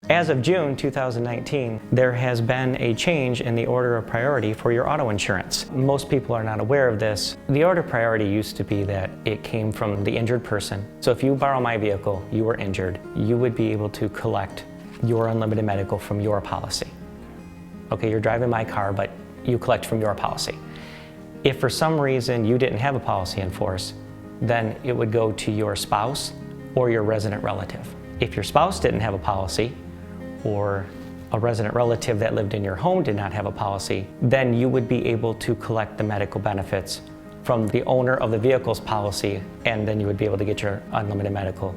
As of June 2019, there has been a change in the order of priority for your auto insurance. Most people are not aware of this. The order of priority used to be that it came from the injured person. So if you borrow my vehicle, you were injured, you would be able to collect your unlimited medical from your policy. Okay, you're driving my car, but you collect from your policy. If for some reason you didn't have a policy in force, then it would go to your spouse or your resident relative. If your spouse didn't have a policy, or a resident relative that lived in your home did not have a policy, then you would be able to collect the medical benefits from the owner of the vehicle's policy, and then you would be able to get your unlimited medical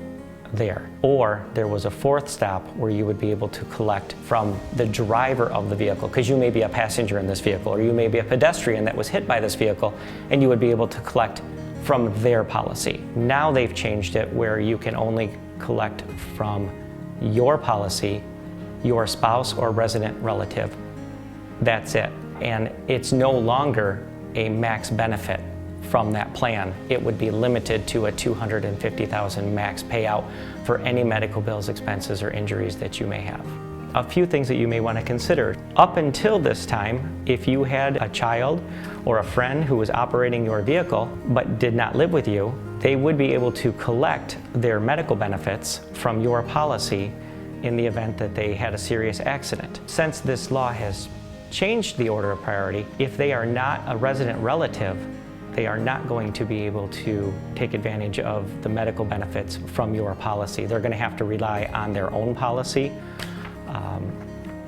there. Or there was a fourth stop where you would be able to collect from the driver of the vehicle, because you may be a passenger in this vehicle, or you may be a pedestrian that was hit by this vehicle, and you would be able to collect from their policy. Now they've changed it where you can only collect from your policy, your spouse or resident relative. That's it. And it's no longer a max benefit from that plan. It would be limited to a $250,000 max payout for any medical bills, expenses, or injuries that you may have. A few things that you may want to consider. Up until this time, if you had a child or a friend who was operating your vehicle but did not live with you, they would be able to collect their medical benefits from your policy in the event that they had a serious accident. Since this law has changed the order of priority, if they are not a resident relative, they are not going to be able to take advantage of the medical benefits from your policy. They're going to have to rely on their own policy,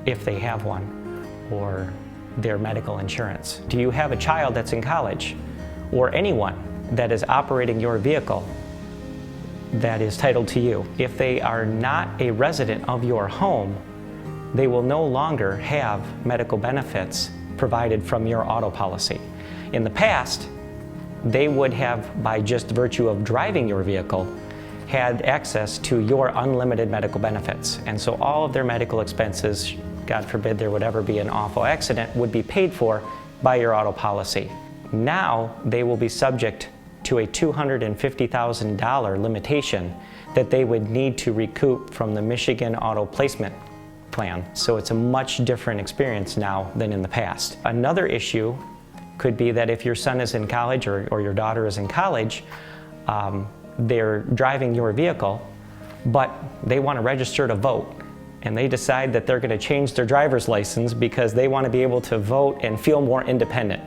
if they have one, or their medical insurance. Do you have a child that's in college, or anyone that is operating your vehicle that is titled to you? If they are not a resident of your home, they will no longer have medical benefits provided from your auto policy. In the past, they would have, by just virtue of driving your vehicle, had access to your unlimited medical benefits. And so all of their medical expenses, God forbid there would ever be an awful accident, would be paid for by your auto policy. Now they will be subject to a $250,000 limitation that they would need to recoup from the Michigan Auto Placement Plan. So it's a much different experience now than in the past. Another issue could be that if your son is in college or your daughter is in college, they're driving your vehicle, but they want to register to vote. And they decide that they're going to change their driver's license because they want to be able to vote and feel more independent.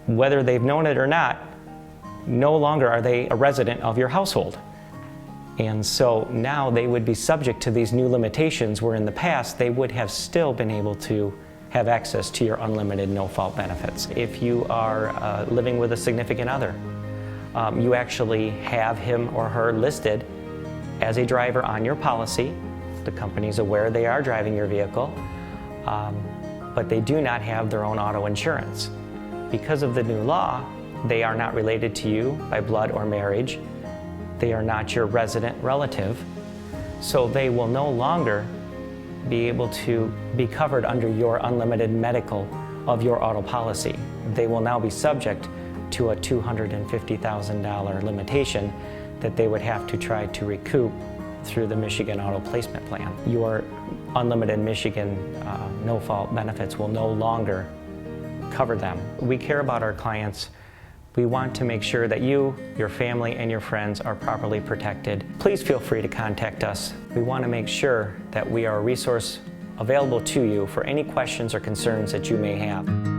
Whether they've known it or not, no longer are they a resident of your household. And so now they would be subject to these new limitations where in the past they would have still been able to have access to your unlimited no-fault benefits. If you are living with a significant other, you actually have him or her listed as a driver on your policy. The company's aware they are driving your vehicle, but they do not have their own auto insurance. Because of the new law, they are not related to you by blood or marriage. They are not your resident relative. So they will no longer be able to be covered under your unlimited medical of your auto policy. They will now be subject to a $250,000 limitation that they would have to try to recoup through the Michigan Auto Placement Plan. Your unlimited Michigan no-fault benefits will no longer cover them. We care about our clients. We want to make sure that you, your family, and your friends are properly protected. Please feel free to contact us. We want to make sure that we are a resource available to you for any questions or concerns that you may have.